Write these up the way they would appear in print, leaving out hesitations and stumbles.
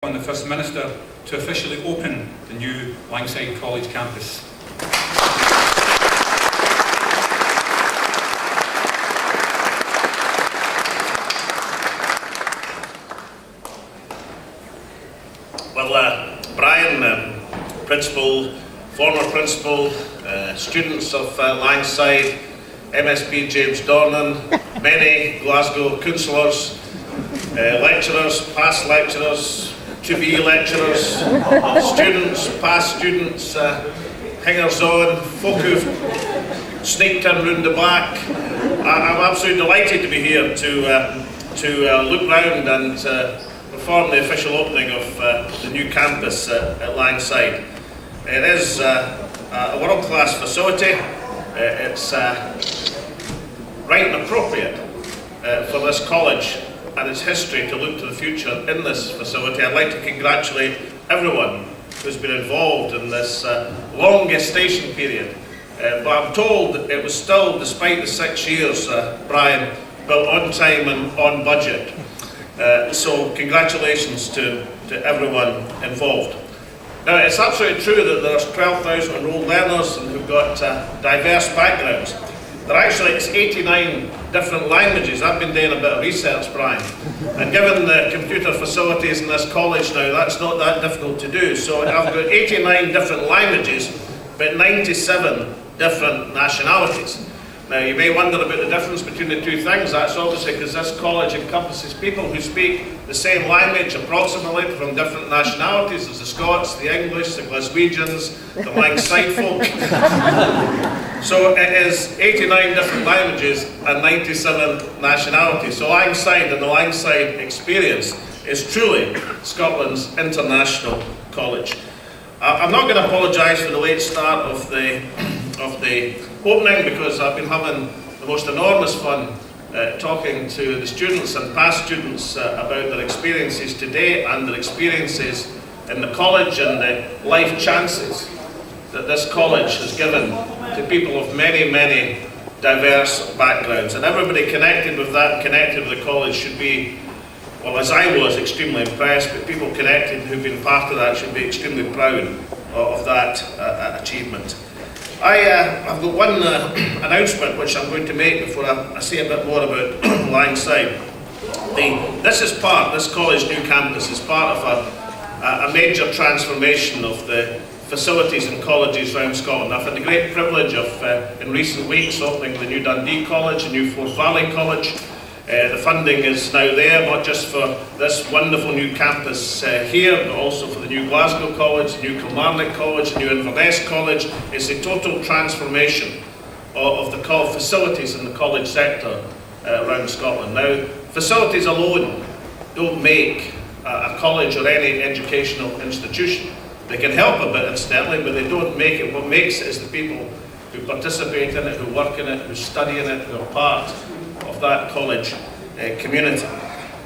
On the First Minister to officially open the new Langside College campus. Well, Brian, Principal, former Principal, students of Langside, MSP James Dornan, many Glasgow councillors, lecturers, past lecturers, to-be lecturers, students, past students, hangers-on, folk who've sneaked in round the back. I'm absolutely delighted to be here to look round and perform the official opening of the new campus at Langside. It is a world-class facility. It's right and appropriate for this college and its history to look to the future in this facility. I'd like to congratulate everyone who's been involved in this long gestation period. But I'm told it was still, despite the 6 years, Brian, built on time and on budget. So congratulations to everyone involved. Now, it's absolutely true that there's 12,000 enrolled learners and who've got diverse backgrounds. There actually is 89 different languages. I've been doing a bit of research, Brian, and given the computer facilities in this college now, that's not that difficult to do. So I've got 89 different languages, but 97 different nationalities. Now, you may wonder about the difference between the two things. That's obviously because this college encompasses people who speak the same language approximately from different nationalities. There's the Scots, the English, the Glaswegians, the Langside folk. So it is 89 different languages and 97 nationalities. So Langside and the Langside experience is truly Scotland's international college. I'm not going to apologise for the late start of the opening, because I've been having the most enormous fun talking to the students and past students about their experiences today and their experiences in the college and the life chances that this college has given to people of many, many diverse backgrounds. And everybody connected with that, connected with the college should be, well, as I was, extremely impressed, but people connected who've been part of that should be extremely proud of that achievement. I've got one announcement which I'm going to make before I say a bit more about Langside. This college new campus is part of a major transformation of the facilities and colleges around Scotland. I've had the great privilege of, in recent weeks, opening the new Dundee College, the new Forth Valley College. The funding is now there, not just for this wonderful new campus here, but also for the new Glasgow College, the new Kilmarnock College, the new Inverness College. It's a total transformation of the facilities in the college sector around Scotland. Now, facilities alone don't make a college or any educational institution. They can help a bit, incidentally, but they don't make it. What makes it is the people who participate in it, who work in it, who study in it, who are part of that college community.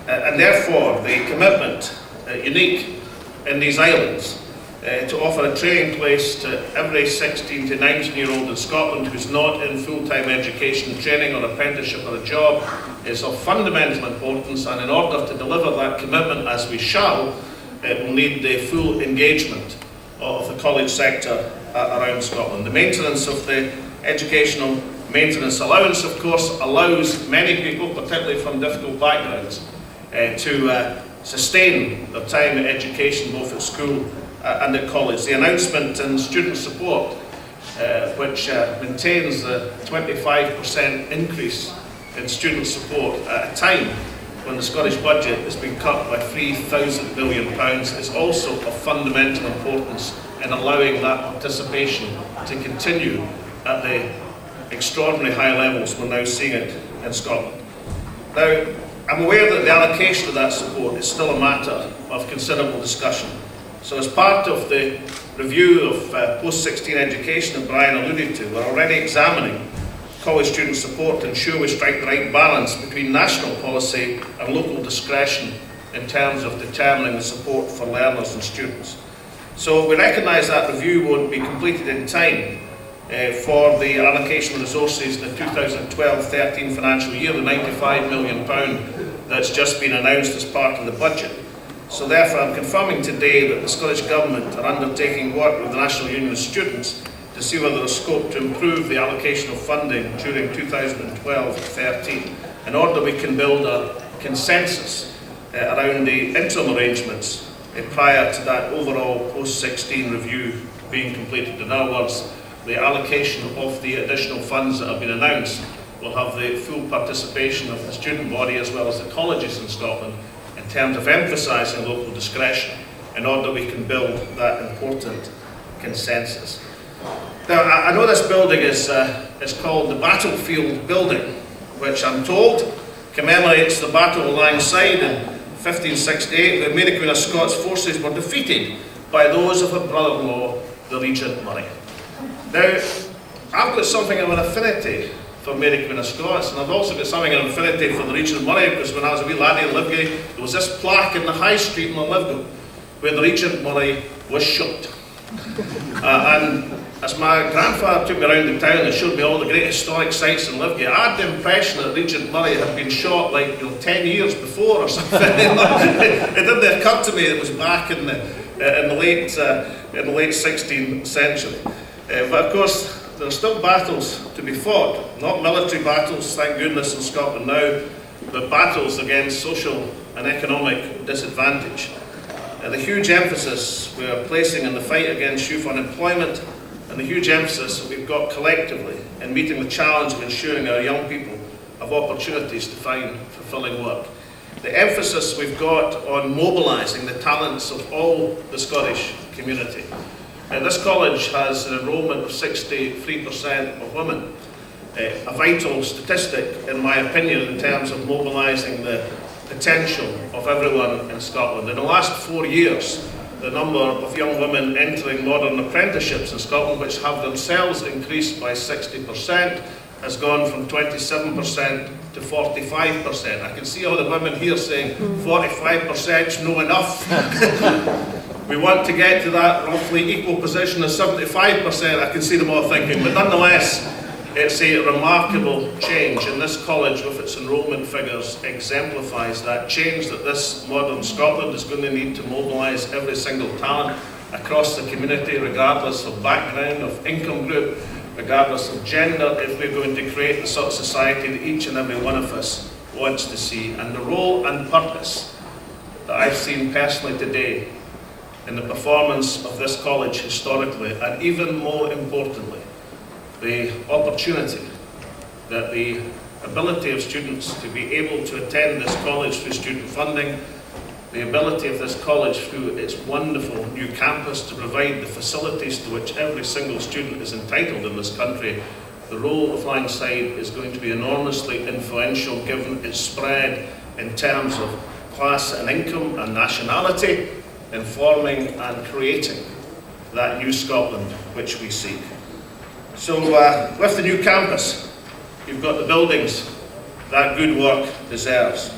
And therefore, the commitment, unique in these islands, to offer a training place to every 16 to 19-year-old in Scotland who's not in full-time education, training or apprenticeship or a job, is of fundamental importance. And in order to deliver that commitment, as we shall, it will need the full engagement of the college sector around Scotland. The maintenance of the educational maintenance allowance, of course, allows many people, particularly from difficult backgrounds, to sustain their time in education, both at school and at college. The announcement in student support, which maintains the 25% increase in student support at a time when the Scottish budget has been cut by £3,000 million, is also of fundamental importance in allowing that participation to continue at the extraordinary high levels we're now seeing it in Scotland. Now, I'm aware that the allocation of that support is still a matter of considerable discussion. So as part of the review of post-16 education that Brian alluded to, we're already examining college student support to ensure we strike the right balance between national policy and local discretion in terms of determining the support for learners and students. So we recognise that review won't be completed in time for the allocation of resources in the 2012-13 financial year, the £95 million that's just been announced as part of the budget. So therefore I'm confirming today that the Scottish Government are undertaking work with the National Union of Students to see whether there is scope to improve the allocation of funding during 2012-13 in order we can build a consensus around the interim arrangements prior to that overall post-16 review being completed. In other words, the allocation of the additional funds that have been announced will have the full participation of the student body as well as the colleges in Scotland in terms of emphasising local discretion in order we can build that important consensus. Now, I know this building is called the Battlefield Building, which I'm told commemorates the Battle of Langside in 1568, where Mary Queen of Scots forces were defeated by those of her brother-in-law, the Regent Murray. Now, I've got something of an affinity for Mary Queen of Scots, and I've also got something of an affinity for the Regent Murray, because when I was a wee laddie in Livgate, there was this plaque in the High Street in Livgate where the Regent Murray was shot. And as my grandfather took me around the town and showed me all the great historic sites in Livgate, I had the impression that Regent Murray had been shot 10 years before or something. It didn't occur to me it was back in the late 16th century. But of course, there are still battles to be fought, not military battles, thank goodness, in Scotland now, but battles against social and economic disadvantage. The huge emphasis we are placing in the fight against youth unemployment, and the huge emphasis that we've got collectively in meeting the challenge of ensuring our young people have opportunities to find fulfilling work. The emphasis we've got on mobilising the talents of all the Scottish community. This college has an enrolment of 63% of women, a vital statistic in my opinion in terms of mobilising the potential of everyone in Scotland. In the last 4 years, the number of young women entering modern apprenticeships in Scotland, which have themselves increased by 60%, has gone from 27% to 45%. I can see all the women here saying 45% is no enough. We want to get to that roughly equal position as 75%, I can see them all thinking, but nonetheless, it's a remarkable change, and this college with its enrolment figures exemplifies that change, that this modern Scotland is going to need to mobilise every single talent across the community, regardless of background, of income group, regardless of gender, if we're going to create the sort of society that each and every one of us wants to see. And the role and purpose that I've seen personally today in the performance of this college historically, and even more importantly, the opportunity that the ability of students to be able to attend this college through student funding, the ability of this college through its wonderful new campus to provide the facilities to which every single student is entitled in this country, the role of Langside is going to be enormously influential given its spread in terms of class and income and nationality, in forming and creating that new Scotland which we seek. So with the new campus, you've got the buildings that good work deserves.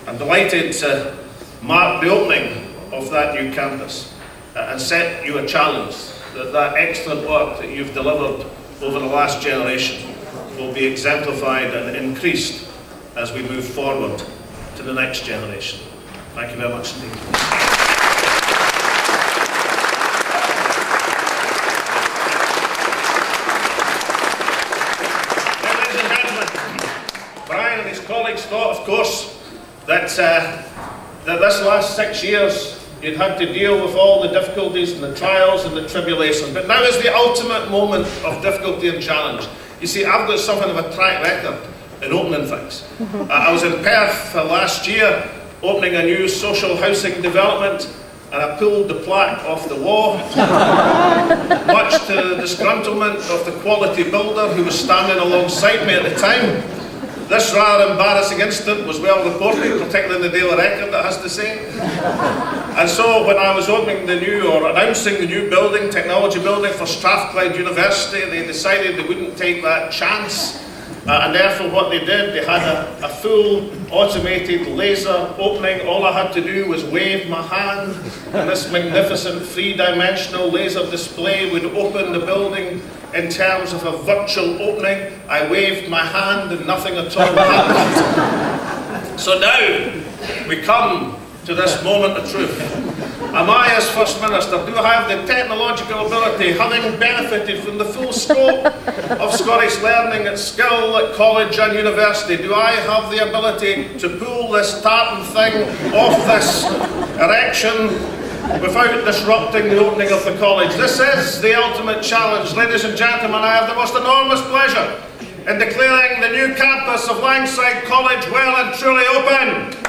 I'm delighted to mark the opening of that new campus and set you a challenge that that excellent work that you've delivered over the last generation will be exemplified and increased as we move forward to the next generation. Thank you very much indeed. Colleagues thought, of course, that this last 6 years you'd had to deal with all the difficulties and the trials and the tribulations, but now is the ultimate moment of difficulty and challenge. You see, I've got something of a track record in opening things. I was in Perth last year opening a new social housing development, and I pulled the plaque off the wall, much to the disgruntlement of the quality builder who was standing alongside me at the time. This rather embarrassing incident was well reported, particularly in the Daily Record, I has to say. And so when I was opening the new, or announcing the new building, technology building for Strathclyde University, they decided they wouldn't take that chance. And therefore what they did, they had a full automated laser opening. All I had to do was wave my hand, and this magnificent three-dimensional laser display would open the building in terms of a virtual opening. I waved my hand and nothing at all happened. So now we come to this moment of truth. Am I, as First Minister, do I have the technological ability, having benefited from the full scope of Scottish learning at skill at college and university, do I have the ability to pull this tartan thing off this erection without disrupting the opening of the college? This is the ultimate challenge. Ladies and gentlemen, I have the most enormous pleasure in declaring the new campus of Langside College well and truly open.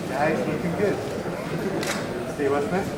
Guys, looking good. Stay with me.